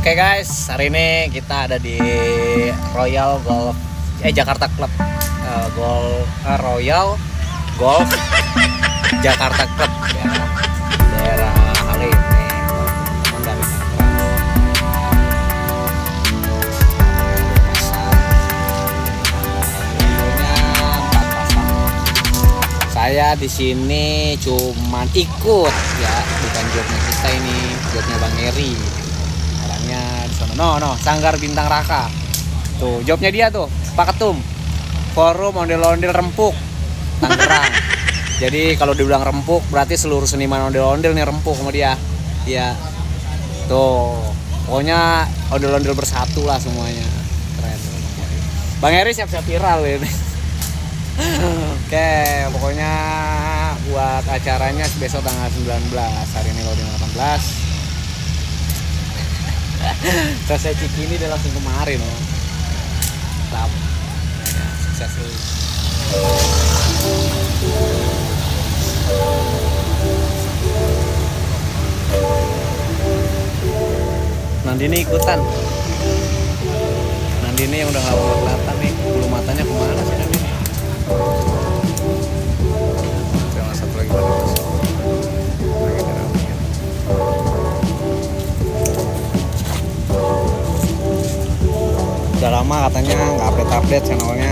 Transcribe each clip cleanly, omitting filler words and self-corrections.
Oke guys, hari ini kita ada di Royal Golf Jakarta Club. Royal Golf Jakarta Club ya, daerah Halim nih, teman dari saya di sini cuman ikut ya, bukan jobnya kita ini, jobnya Bang Eri. Orangnya di sana. No, Sanggar Bintang Raka. Tuh, jobnya dia tuh, Pak Ketum. Forum ondel-ondel Rempuk, Tangerang. Jadi kalau dibilang rempuk berarti seluruh seniman ondel-ondel nih rempuk sama dia. Iya. Tuh, pokoknya ondel-ondel bersatu lah semuanya. Keren. Bang Eri siap-siap viral ini. Oke, pokoknya buat acaranya besok tanggal 19, hari ini loading 18. Selesai Cikini dia langsung kemarin loh. Mantap. Ya, sukses dulu. Nandini ikutan. Nandini yang udah gak mau kelihatan nih, bulu matanya kemana sih Nandini? Jangan satu lagi udah lama katanya nggak update channelnya.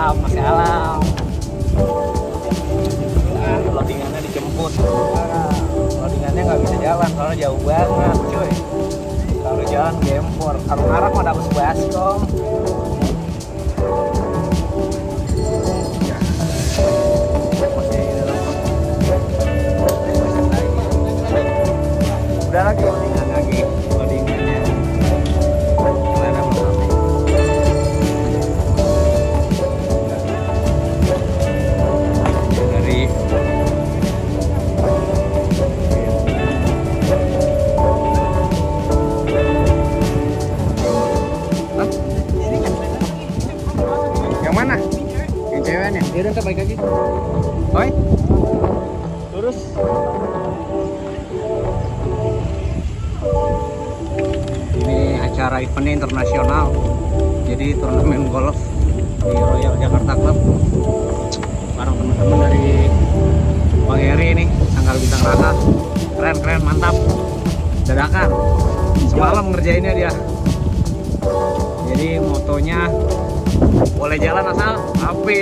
Masih alam. Loadingannya dijemput. Loadingannya nggak bisa jalan karena jauh banget, cuy. Kalau jalan gempor, kalau ngarep mah dapet baskom. Udah lagi loadingan lagi. Ya udah, baik lagi. Oi. Lurus. Ini acara eventnya internasional. Jadi turnamen golf di Royal Jakarta Club. Bareng teman-teman dari Bang Eri ini, Sanggar Bintang Raka. Keren, mantap. Dadakan. Semalam ngerjainnya dia. Jadi motonya boleh jalan asal api.